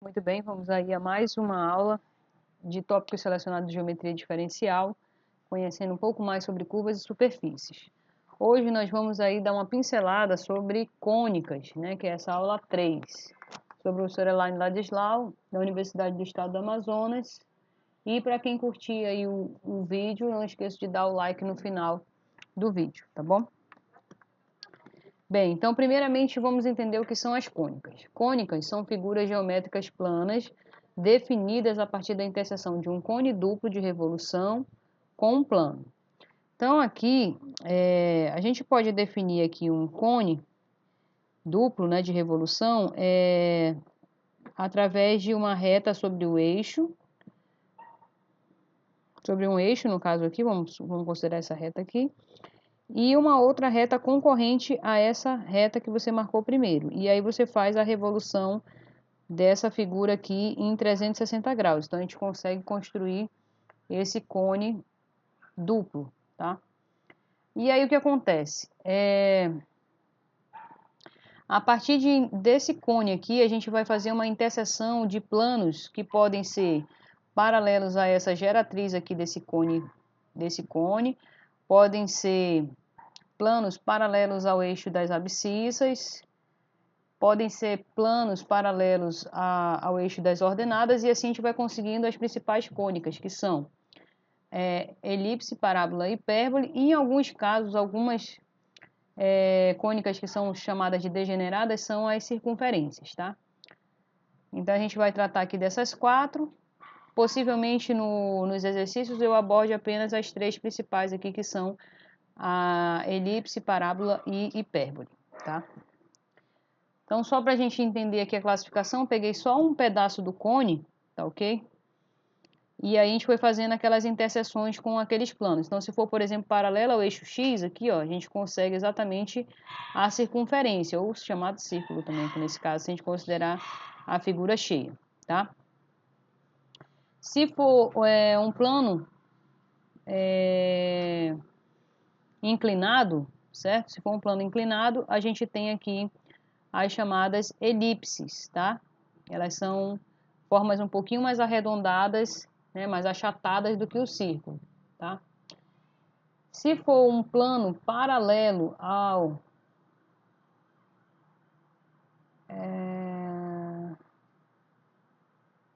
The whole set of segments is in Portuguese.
Muito bem, vamos aí a mais uma aula de tópicos selecionados de geometria diferencial, conhecendo um pouco mais sobre curvas e superfícies. Hoje nós vamos aí dar uma pincelada sobre cônicas, né, que é essa aula 3, sobre o professor Elaine Ladislau, da Universidade do Estado do Amazonas. E para quem curtir aí o vídeo, não esqueça de dar o like no final do vídeo, tá bom? Bem, então primeiramente vamos entender o que são as cônicas. Cônicas são figuras geométricas planas definidas a partir da interseção de um cone duplo de revolução com um plano. Então aqui a gente pode definir aqui um cone duplo, né, de revolução através de uma reta sobre o eixo, sobre um eixo no caso aqui, vamos considerar essa reta aqui, e uma outra reta concorrente a essa reta que você marcou primeiro. E aí você faz a revolução dessa figura aqui em 360 graus. Então a gente consegue construir esse cone duplo, tá? E aí o que acontece? A partir desse cone aqui, a gente vai fazer uma interseção de planos que podem ser paralelos a essa geratriz aqui desse cone, podem ser planos paralelos ao eixo das abscissas, podem ser planos paralelos ao eixo das ordenadas, e assim a gente vai conseguindo as principais cônicas, que são elipse, parábola e hipérbole, e em alguns casos, algumas cônicas que são chamadas de degeneradas são as circunferências, tá? Então a gente vai tratar aqui dessas quatro. Possivelmente nos exercícios eu aborde apenas as três principais aqui, que são a elipse, parábola e hipérbole, tá? Então, só para a gente entender aqui a classificação, peguei só um pedaço do cone, tá ok? E aí a gente foi fazendo aquelas interseções com aqueles planos. Então, se for, por exemplo, paralelo ao eixo X aqui, ó, a gente consegue exatamente a circunferência, ou chamado círculo também, que nesse caso, se a gente considerar a figura cheia, tá? Se for um plano inclinado, certo? Se for um plano inclinado, a gente tem aqui as chamadas elipses, tá? Elas são formas um pouquinho mais arredondadas, né, mais achatadas do que o círculo, tá? Se for um plano paralelo ao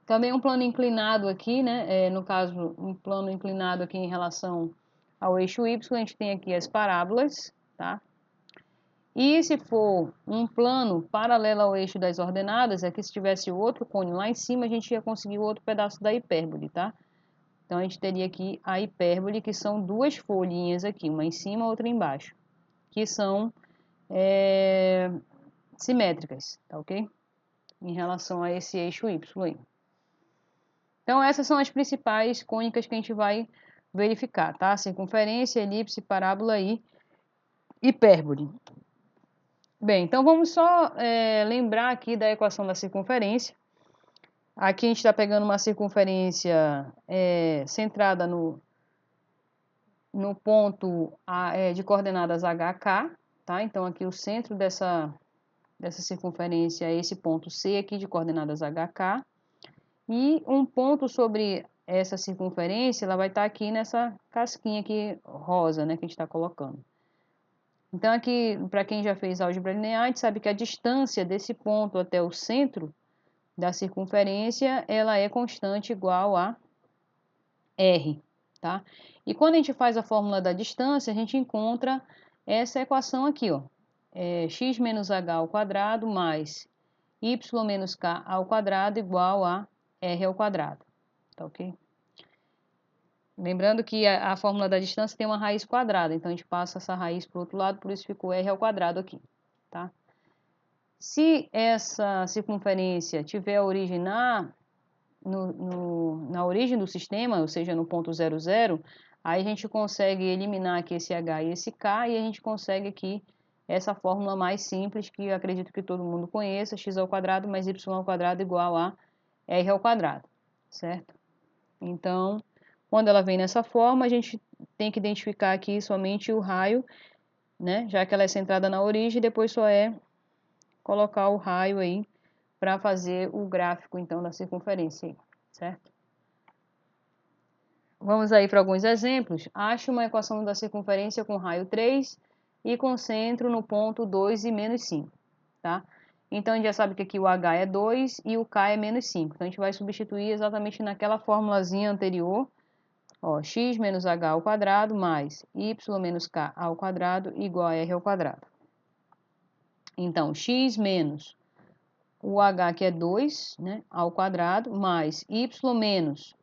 também um plano inclinado aqui, né? No caso, um plano inclinado aqui em relação ao eixo Y, a gente tem aqui as parábolas, tá? E se for um plano paralelo ao eixo das ordenadas, é que se tivesse outro cone lá em cima, a gente ia conseguir outro pedaço da hipérbole, tá? Então, a gente teria aqui a hipérbole, que são duas folhinhas aqui, uma em cima, outra embaixo, que são simétricas, tá ok? Em relação a esse eixo Y aí. Então, essas são as principais cônicas que a gente vai verificar, tá? Circunferência, elipse, parábola e hipérbole. Bem, então vamos só lembrar aqui da equação da circunferência. Aqui a gente está pegando uma circunferência centrada no ponto de coordenadas HK, tá? Então aqui o centro dessa circunferência é esse ponto C aqui de coordenadas HK. E um ponto sobre essa circunferência, ela vai estar aqui nessa casquinha aqui rosa, né, que a gente está colocando. Então aqui, para quem já fez álgebra linear, a gente sabe que a distância desse ponto até o centro da circunferência, ela é constante igual a R, tá? E quando a gente faz a fórmula da distância, a gente encontra essa equação aqui, ó. X menos h ao quadrado mais y menos k ao quadrado igual a r ao quadrado, tá ok? Lembrando que a fórmula da distância tem uma raiz quadrada, então a gente passa essa raiz para o outro lado, por isso ficou r ao quadrado aqui, tá? Se essa circunferência tiver a origem na origem do sistema, ou seja, no ponto 0, 0, aí a gente consegue eliminar aqui esse h e esse k, e a gente consegue aqui essa fórmula mais simples, que eu acredito que todo mundo conheça, x ao quadrado mais y ao quadrado igual a r ao quadrado, certo? Então, quando ela vem nessa forma, a gente tem que identificar aqui somente o raio, né? Já que ela é centrada na origem, depois só é colocar o raio aí para fazer o gráfico, então, da circunferência, certo? Vamos aí para alguns exemplos. Ache uma equação da circunferência com raio 3 e com centro no ponto 2 e menos 5, tá? Então, a gente já sabe que aqui o h é 2 e o k é menos 5. Então, a gente vai substituir exatamente naquela formulazinha anterior. Ó, x menos h ao quadrado mais y menos k ao quadrado igual a r ao quadrado. Então, x menos o h, que é 2, né, ao quadrado, mais y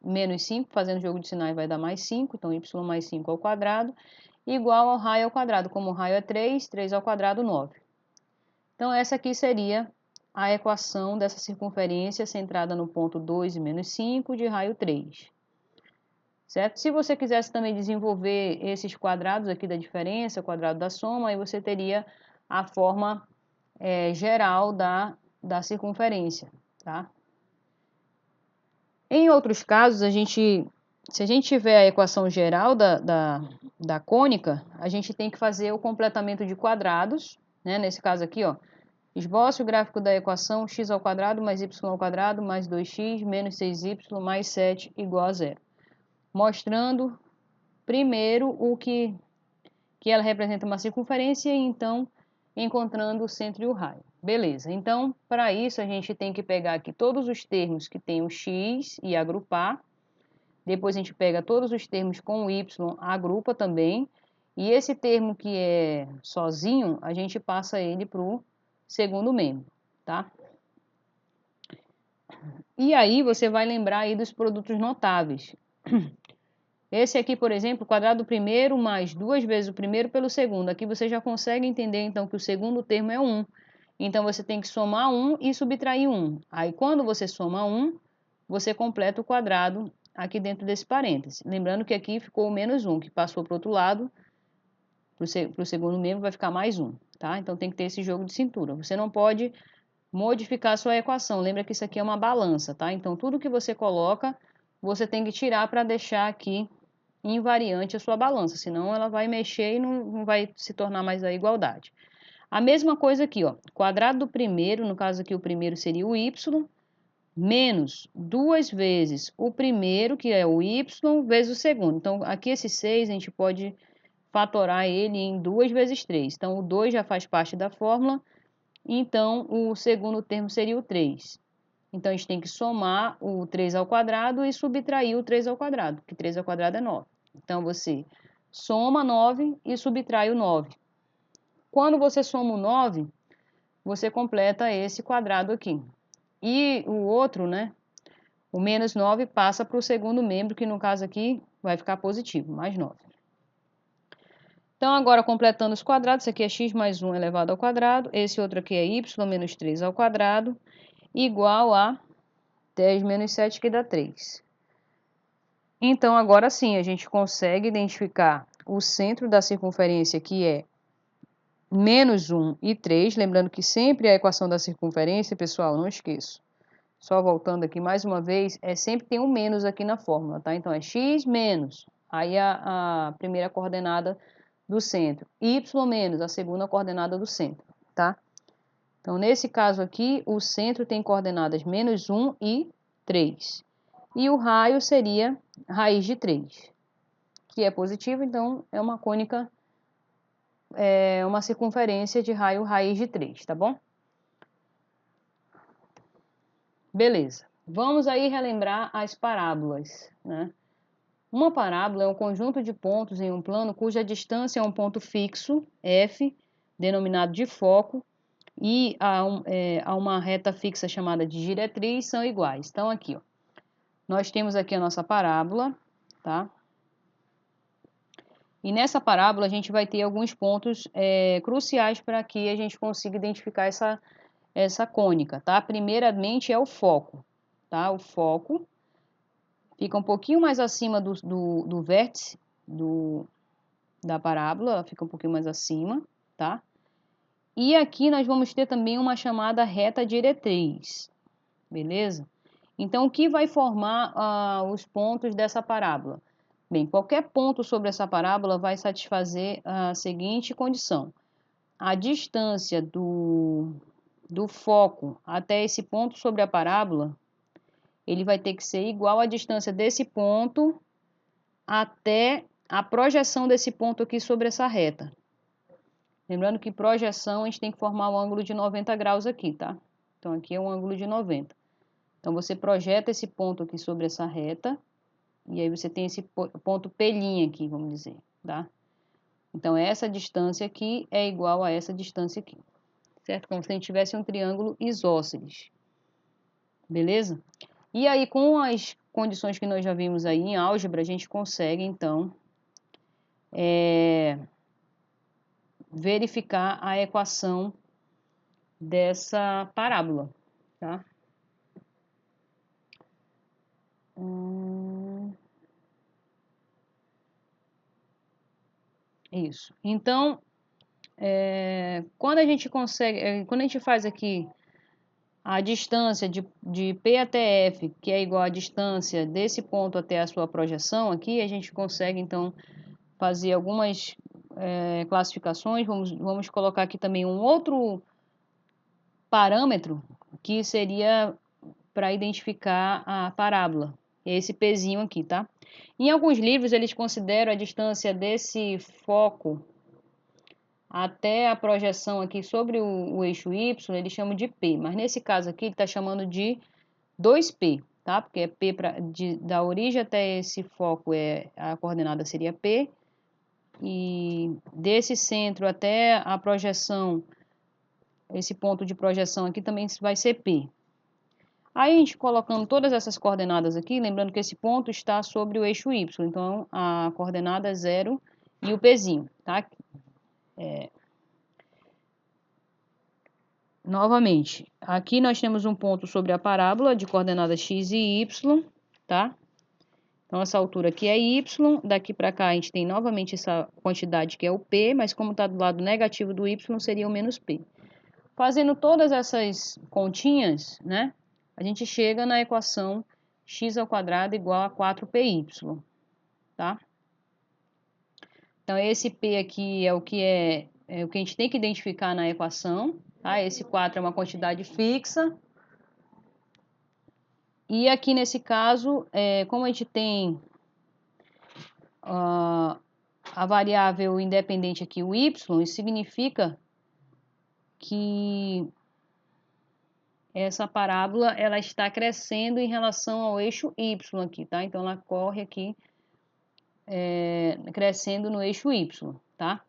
menos 5, fazendo jogo de sinais vai dar mais 5, então y mais 5 ao quadrado, igual ao raio ao quadrado. Como o raio é 3, 3 ao quadrado, 9. Então, essa aqui seria a equação dessa circunferência centrada no ponto 2 e menos 5 de raio 3. Certo? Se você quisesse também desenvolver esses quadrados aqui da diferença, quadrado da soma, aí você teria a forma geral da circunferência, tá? Em outros casos, se a gente tiver a equação geral da cônica, a gente tem que fazer o completamento de quadrados, né? Nesse caso aqui, ó, esboce o gráfico da equação x ao quadrado mais y ao quadrado mais 2x menos 6y mais 7 igual a 0. Mostrando primeiro que ela representa uma circunferência e então encontrando o centro e o raio. Beleza, então para isso a gente tem que pegar aqui todos os termos que tem o x e agrupar. Depois a gente pega todos os termos com o y, agrupa também. E esse termo que é sozinho, a gente passa ele para o segundo membro, tá? E aí você vai lembrar aí dos produtos notáveis. Esse aqui, por exemplo, o quadrado do primeiro mais 2 vezes o primeiro pelo segundo. Aqui você já consegue entender, então, que o segundo termo é 1. Então, você tem que somar 1 e subtrair 1. Aí, quando você soma 1, você completa o quadrado aqui dentro desse parêntese. Lembrando que aqui ficou o menos 1, que passou para o outro lado, para o segundo membro vai ficar mais 1, tá? Então, tem que ter esse jogo de cintura. Você não pode modificar a sua equação. Lembra que isso aqui é uma balança, tá? Então, tudo que você coloca, você tem que tirar para deixar aqui invariante a sua balança, senão ela vai mexer e não vai se tornar mais a igualdade. A mesma coisa aqui, ó, quadrado do primeiro, no caso aqui o primeiro seria o y, menos 2 vezes o primeiro, que é o y, vezes o segundo. Então, aqui esse 6 a gente pode fatorar ele em 2 vezes 3. Então, o 2 já faz parte da fórmula, então o segundo termo seria o 3. Então, a gente tem que somar o 3 ao quadrado e subtrair o 3 ao quadrado, que 3 ao quadrado é 9. Então, você soma 9 e subtrai o 9. Quando você soma o 9, você completa esse quadrado aqui. E o outro, né, o menos 9 passa para o segundo membro, que no caso aqui vai ficar positivo, mais 9. Então, agora completando os quadrados, esse aqui é x mais 1 elevado ao quadrado, esse outro aqui é y menos 3 ao quadrado, igual a 10 menos 7, que dá 3. Então, agora sim, a gente consegue identificar o centro da circunferência, que é menos 1 e 3. Lembrando que sempre a equação da circunferência, pessoal, não esqueço. Só voltando aqui mais uma vez, sempre tem um menos aqui na fórmula, tá? Então, é x menos, aí a primeira coordenada do centro, y menos, a segunda coordenada do centro, tá? Então, nesse caso aqui, o centro tem coordenadas menos 1 e 3. E o raio seria raiz de 3, que é positivo, então é uma cônica, uma circunferência de raio raiz de 3, tá bom? Beleza. Vamos aí relembrar as parábolas, né? Uma parábola é um conjunto de pontos em um plano cuja distância é um ponto fixo, f, denominado de foco, e a uma reta fixa chamada de diretriz são iguais. Então, aqui, ó, nós temos aqui a nossa parábola, tá? E nessa parábola a gente vai ter alguns pontos cruciais para que a gente consiga identificar essa cônica, tá? Primeiramente é o foco, tá? O foco fica um pouquinho mais acima do vértice da parábola, ela fica um pouquinho mais acima, tá? E aqui nós vamos ter também uma chamada reta diretriz, beleza? Então, o que vai formar os pontos dessa parábola? Bem, qualquer ponto sobre essa parábola vai satisfazer a seguinte condição. A distância do do foco até esse ponto sobre a parábola, ele vai ter que ser igual à distância desse ponto até a projeção desse ponto aqui sobre essa reta. Lembrando que projeção a gente tem que formar um ângulo de 90 graus aqui, tá? Então aqui é um ângulo de 90. Então você projeta esse ponto aqui sobre essa reta, e aí você tem esse ponto P' aqui, vamos dizer, tá? Então essa distância aqui é igual a essa distância aqui, certo? Como se a gente tivesse um triângulo isósceles, beleza? E aí com as condições que nós já vimos aí em álgebra, a gente consegue então verificar a equação dessa parábola, tá? Isso. Então, quando a gente consegue, quando a gente faz aqui a distância de P até F, que é igual à distância desse ponto até a sua projeção aqui, a gente consegue então fazer algumas classificações. Vamos colocar aqui também um outro parâmetro que seria para identificar a parábola, esse Pzinho aqui, tá? Em alguns livros eles consideram a distância desse foco até a projeção aqui sobre o eixo Y, eles chamam de P, mas nesse caso aqui ele está chamando de 2P, tá? Porque é P da origem até esse foco, a coordenada seria P, e desse centro até a projeção, esse ponto de projeção aqui também vai ser P. Aí a gente colocando todas essas coordenadas aqui, lembrando que esse ponto está sobre o eixo Y, então a coordenada é 0 e o Pzinho, tá? Novamente, aqui nós temos um ponto sobre a parábola de coordenadas x e y, tá? Então, essa altura aqui é y, daqui para cá a gente tem novamente essa quantidade que é o p, mas como está do lado negativo do y, seria o menos p. Fazendo todas essas continhas, né, a gente chega na equação x² igual a 4py, tá? Então, esse p aqui é o que a gente tem que identificar na equação, tá? Esse 4 é uma quantidade fixa. E aqui nesse caso, como a gente tem a variável independente aqui, o y, isso significa que essa parábola ela está crescendo em relação ao eixo y aqui, tá? Então ela corre aqui crescendo no eixo y, tá?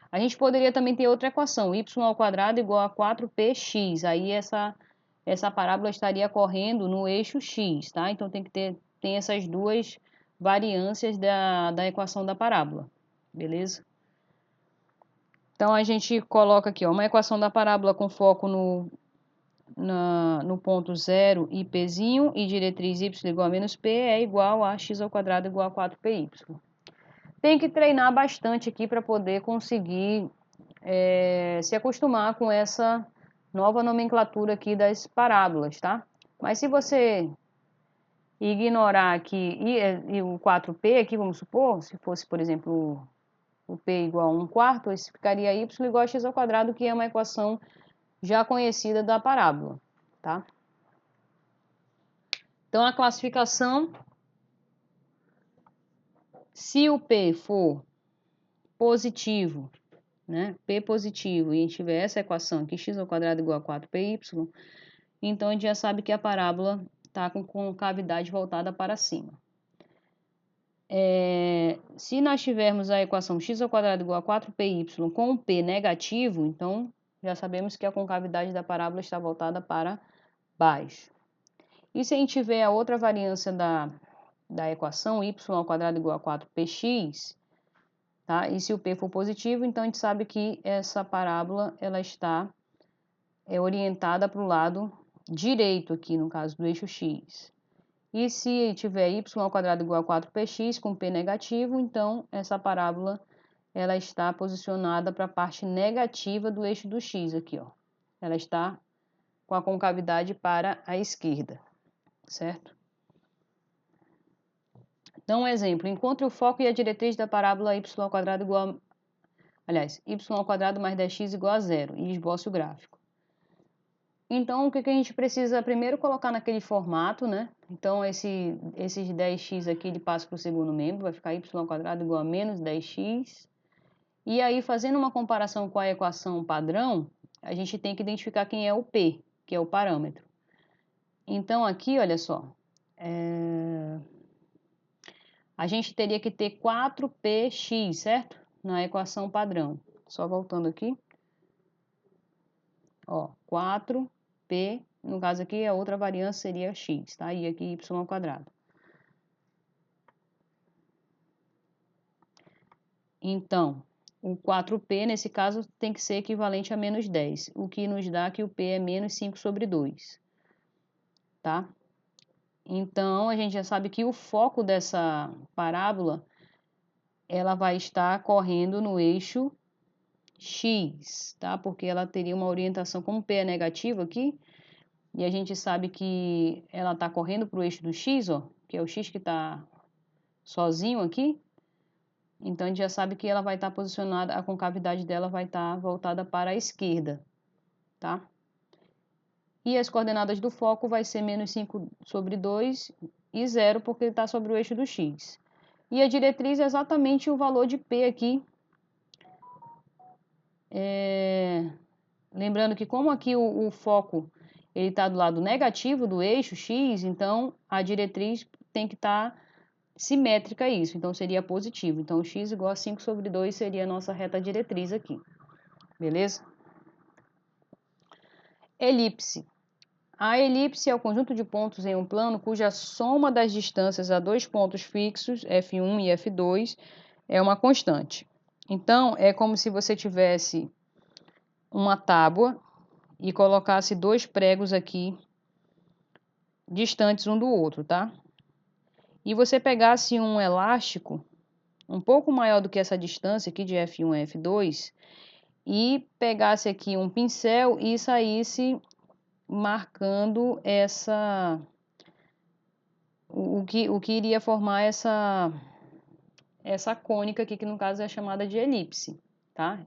A gente poderia também ter outra equação, y² igual a 4px, aí essa parábola estaria correndo no eixo x, tá? Então tem essas duas variâncias da equação da parábola, beleza? Então a gente coloca aqui, ó, uma equação da parábola com foco no ponto 0 e pzinho e diretriz y igual a menos p é igual a x² igual a 4py. Tem que treinar bastante aqui para poder conseguir se acostumar com essa nova nomenclatura aqui das parábolas, tá? Mas se você ignorar aqui e o 4p aqui, vamos supor, se fosse, por exemplo, o p igual a 1/4, esse ficaria y igual a x², que é uma equação já conhecida da parábola, tá? Então, a classificação, se o p for positivo, né, p positivo, e a gente tiver essa equação aqui, x² igual a 4py, então a gente já sabe que a parábola está com concavidade voltada para cima. Se nós tivermos a equação x² igual a 4py com o p negativo, então já sabemos que a concavidade da parábola está voltada para baixo. E se a gente tiver a outra variância da equação, y² igual a 4px, tá? E se o p for positivo, então a gente sabe que essa parábola ela está orientada para o lado direito aqui, no caso do eixo x. E se tiver y² igual a 4px com p negativo, então essa parábola ela está posicionada para a parte negativa do eixo do x aqui, ó. Ela está com a concavidade para a esquerda, certo? Então, um exemplo, encontre o foco e a diretriz da parábola y² igual a... Aliás, y² mais 10x igual a 0 e esboce o gráfico. Então, o que a gente precisa primeiro colocar naquele formato, né? Então, esses 10x aqui, ele passa para o segundo membro, vai ficar y² igual a menos 10x. E aí, fazendo uma comparação com a equação padrão, a gente tem que identificar quem é o P, que é o parâmetro. Então, aqui, olha só, a gente teria que ter 4px, certo? Na equação padrão. Só voltando aqui. Ó, 4p, no caso aqui, a outra variância seria x, tá? E aqui y². Então, o 4p, nesse caso, tem que ser equivalente a menos 10, o que nos dá que o p é menos 5/2, tá? Então, a gente já sabe que o foco dessa parábola, ela vai estar correndo no eixo x, tá? Porque ela teria uma orientação, como p é negativo aqui, e a gente sabe que ela está correndo para o eixo do x, ó, que é o x que está sozinho aqui. Então, a gente já sabe que ela vai estar posicionada, a concavidade dela vai estar voltada para a esquerda, tá? E as coordenadas do foco vai ser menos 5/2 e 0, porque está sobre o eixo do x. E a diretriz é exatamente o valor de P aqui. Lembrando que como aqui o foco ele está do lado negativo do eixo x, então a diretriz tem que estar simétrica a isso, então seria positivo. Então, x igual a 5/2 seria a nossa reta diretriz aqui, beleza? Elipse. A elipse é o conjunto de pontos em um plano cuja soma das distâncias a dois pontos fixos, F1 e F2, é uma constante. Então, é como se você tivesse uma tábua e colocasse dois pregos aqui distantes um do outro, tá? E você pegasse um elástico um pouco maior do que essa distância aqui de F1 a F2 e pegasse aqui um pincel e saísse marcando o que iria formar essa cônica aqui, que no caso é chamada de elipse, tá?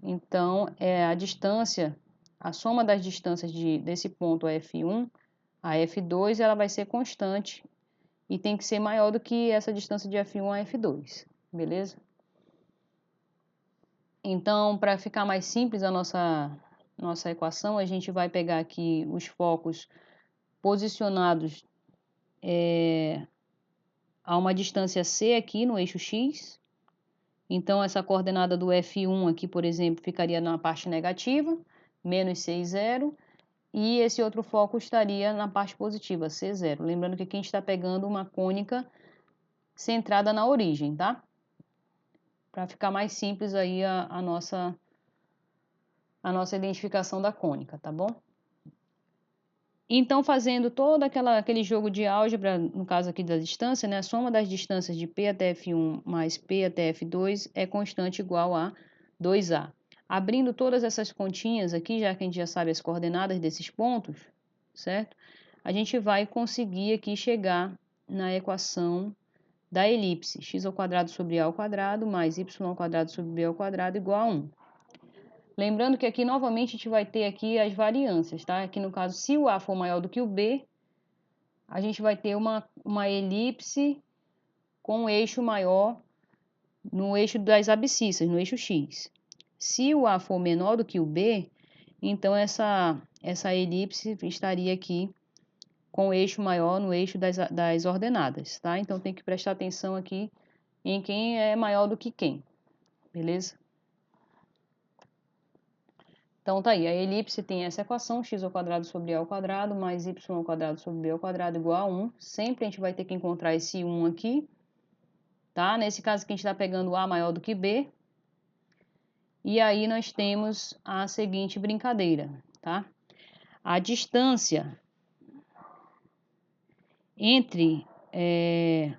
Então, a distância, a soma das distâncias desse ponto a F1 a F2, ela vai ser constante e tem que ser maior do que essa distância de F1 a F2, beleza? Então, para ficar mais simples a nossa equação, a gente vai pegar aqui os focos posicionados a uma distância C aqui no eixo X. Então, essa coordenada do F1 aqui, por exemplo, ficaria na parte negativa, menos 6, 0. E esse outro foco estaria na parte positiva, C0. Lembrando que aqui a gente está pegando uma cônica centrada na origem, tá? Para ficar mais simples aí a nossa identificação da cônica, tá bom? Então, fazendo todo aquele jogo de álgebra, no caso aqui da distância, né? A soma das distâncias de P até F1 mais P até F2 é constante igual a 2A. Abrindo todas essas continhas aqui, já que a gente já sabe as coordenadas desses pontos, certo? A gente vai conseguir aqui chegar na equação da elipse, x² sobre A² mais y² sobre B² igual a 1. Lembrando que aqui, novamente, a gente vai ter aqui as variâncias, tá? Aqui, no caso, se o A for maior do que o B, a gente vai ter uma elipse com um eixo maior no eixo das abscissas, no eixo X. Se o A for menor do que o B, então essa elipse estaria aqui com o eixo maior no eixo das ordenadas, tá? Então, tem que prestar atenção aqui em quem é maior do que quem, beleza? Então, tá aí, a elipse tem essa equação, x² sobre A² mais y² sobre B² igual a 1. Sempre a gente vai ter que encontrar esse 1 aqui, tá? Nesse caso aqui a gente está pegando A maior do que B. E aí nós temos a seguinte brincadeira, tá? A distância entre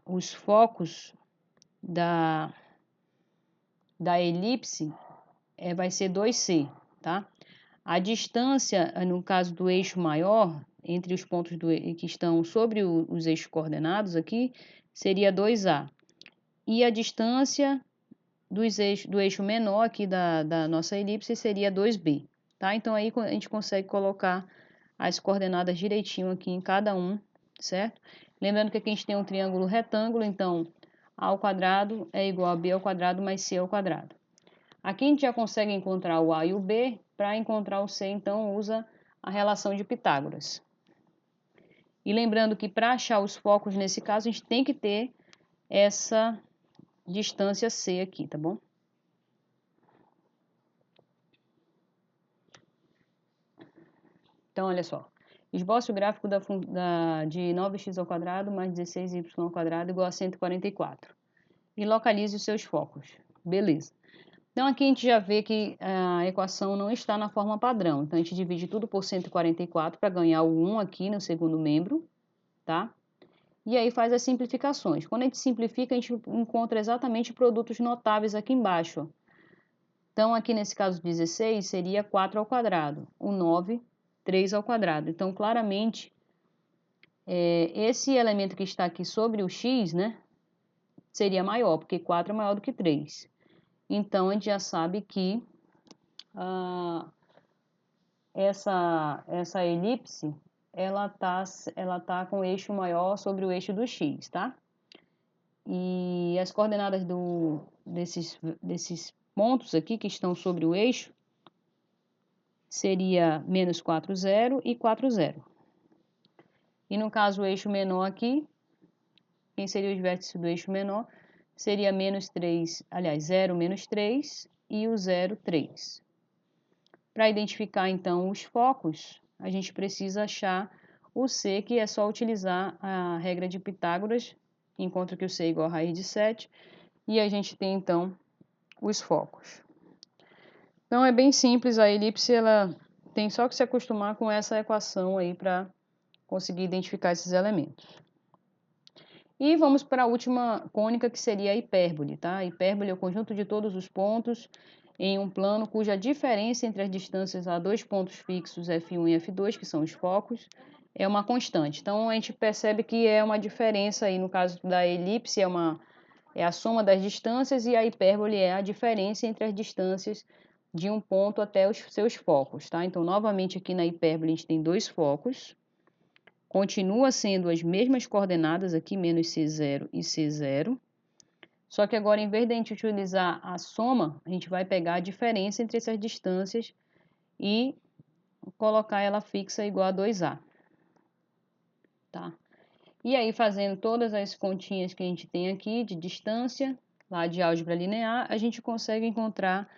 os focos da elipse vai ser 2C, tá? A distância, no caso do eixo maior, entre os pontos que estão sobre os eixos coordenados aqui, seria 2A. E a distância do eixo menor aqui da nossa elipse seria 2B, tá? Então aí a gente consegue colocar as coordenadas direitinho aqui em cada um, certo? Lembrando que aqui a gente tem um triângulo retângulo, então a ao quadrado é igual a b ao quadrado mais c ao quadrado. Aqui a gente já consegue encontrar o a e o b. Para encontrar o c, então usa a relação de Pitágoras. E lembrando que para achar os focos nesse caso, a gente tem que ter essa distância c aqui, tá bom? Então, olha só. Esboce o gráfico de 9x ao quadrado mais 16y ao quadrado igual a 144. E localize os seus focos. Beleza. Então, aqui a gente já vê que a equação não está na forma padrão. Então, a gente divide tudo por 144 para ganhar o 1 aqui no segundo membro, tá? E aí faz as simplificações. Quando a gente simplifica, a gente encontra exatamente produtos notáveis aqui embaixo. Então, aqui nesse caso 16 seria 4 ao quadrado. O 9, 3 ao quadrado. Então, claramente, esse elemento que está aqui sobre o x, né, seria maior, porque 4 é maior do que 3. Então, a gente já sabe que essa elipse, ela tá com o eixo maior sobre o eixo do x, tá? E as coordenadas desses pontos aqui que estão sobre o eixo seria menos 4, 0 e 4, 0. E no caso o eixo menor aqui, quem seria os vértices do eixo menor? Seria menos 3, aliás, 0, menos 3 e o 0, 3. Para identificar então os focos, a gente precisa achar o C, que é só utilizar a regra de Pitágoras, encontra que o C é igual a raiz de 7, e a gente tem então os focos. Então é bem simples, a elipse ela tem só que se acostumar com essa equação aí para conseguir identificar esses elementos. E vamos para a última cônica, que seria a hipérbole, tá? A hipérbole é o conjunto de todos os pontos em um plano cuja diferença entre as distâncias a dois pontos fixos F1 e F2, que são os focos, é uma constante. Então a gente percebe que é uma diferença aí, no caso da elipse é a soma das distâncias e a hipérbole é a diferença entre as distâncias de um ponto até os seus focos, tá? Então novamente aqui na hipérbole a gente tem dois focos. Continua sendo as mesmas coordenadas aqui, menos C0 e C0. Só que agora, em vez de a gente utilizar a soma, a gente vai pegar a diferença entre essas distâncias e colocar ela fixa igual a 2A. Tá? E aí, fazendo todas as continhas que a gente tem aqui de distância, lá de álgebra linear, a gente consegue encontrar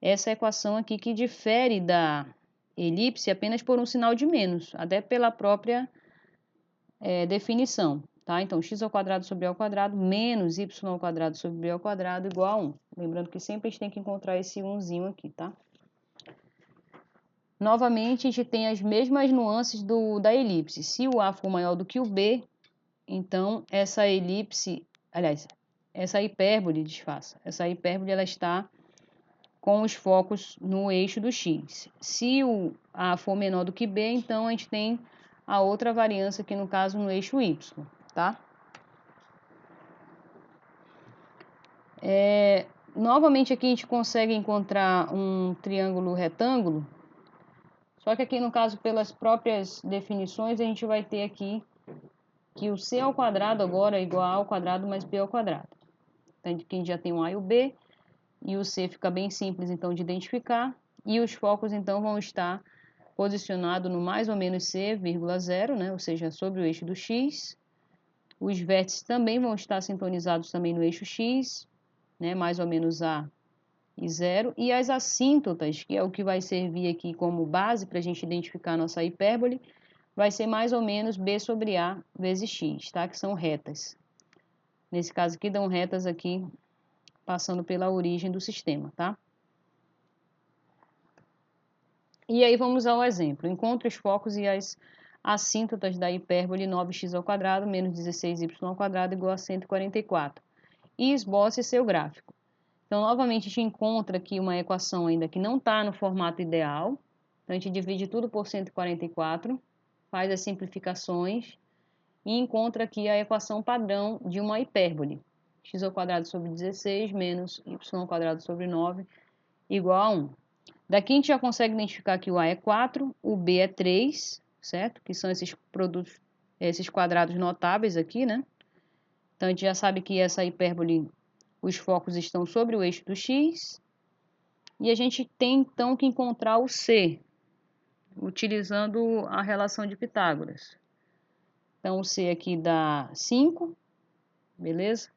essa equação aqui que difere da elipse apenas por um sinal de menos, até pela própria definição, tá? Então, x ao quadrado sobre a ao quadrado menos y ao quadrado sobre b ao quadrado igual a 1. Lembrando que sempre a gente tem que encontrar esse 1zinho aqui, tá? Novamente, a gente tem as mesmas nuances da elipse. Se o A for maior do que o B, então essa elipse, aliás, essa hipérbole, disfarça. Essa hipérbole, ela está com os focos no eixo do x. Se o A for menor do que B, então a gente tem a outra variância aqui, no caso, no eixo y, tá? Novamente aqui a gente consegue encontrar um triângulo retângulo, só que aqui no caso, pelas próprias definições, a gente vai ter aqui que o c ao quadrado agora é igual a ao quadrado mais b ao quadrado. Então aqui a gente já tem o a e o b, e o c fica bem simples então de identificar, e os focos então vão estar posicionados no mais ou menos c, 0, né? Ou seja, sobre o eixo do x. Os vértices também vão estar sintonizados também no eixo x, né? Mais ou menos A e 0. E as assíntotas, que é o que vai servir aqui como base para a gente identificar a nossa hipérbole, vai ser mais ou menos B sobre A vezes x, tá? Que são retas. Nesse caso aqui, dão retas aqui, passando pela origem do sistema, tá? E aí vamos ao exemplo. Encontre os focos e as assíntotas da hipérbole 9x ao quadrado menos 16y ao quadrado igual a 144. E esboce seu gráfico. Então, novamente, a gente encontra aqui uma equação ainda que não está no formato ideal. Então, a gente divide tudo por 144, faz as simplificações e encontra aqui a equação padrão de uma hipérbole. X ao quadrado sobre 16 menos y ao quadrado sobre 9 igual a 1. Daqui a gente já consegue identificar que o A é 4, o B é 3, certo? Que são esses produtos, esses quadrados notáveis aqui, né? Então, a gente já sabe que essa hipérbole, os focos estão sobre o eixo do x. E a gente tem, então, que encontrar o C, utilizando a relação de Pitágoras. Então, o C aqui dá 5, beleza?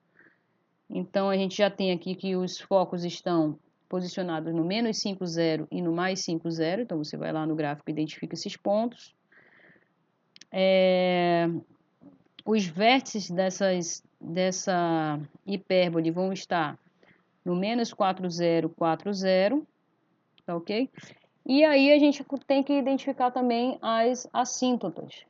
Então, a gente já tem aqui que os focos estão posicionados no menos 5, 0 e no mais 5, 0. Então, você vai lá no gráfico e identifica esses pontos. Os vértices dessa hipérbole vão estar no menos 4, 0, 4, 0. Tá ok? E aí, a gente tem que identificar também as assíntotas,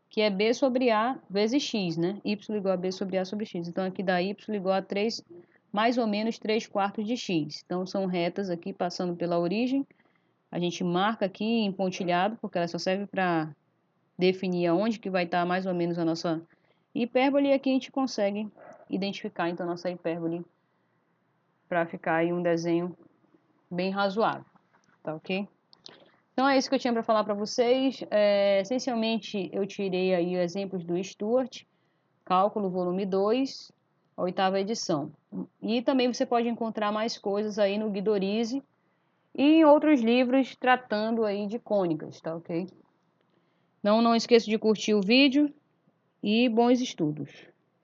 que é B sobre A vezes X, né? Y igual a B sobre A sobre X. Então, aqui dá Y igual a 3, mais ou menos 3/4 de X. Então, são retas aqui passando pela origem. A gente marca aqui em pontilhado, porque ela só serve para definir aonde que vai estar mais ou menos a nossa hipérbole. E aqui a gente consegue identificar, então, a nossa hipérbole para ficar aí um desenho bem razoável. Tá ok? Então, é isso que eu tinha para falar para vocês. Essencialmente, eu tirei aí exemplos do Stuart, Cálculo, volume 2, a 8ª edição. E também você pode encontrar mais coisas aí no Guidorize e em outros livros tratando aí de cônicas, tá ok? Não esqueça de curtir o vídeo e bons estudos.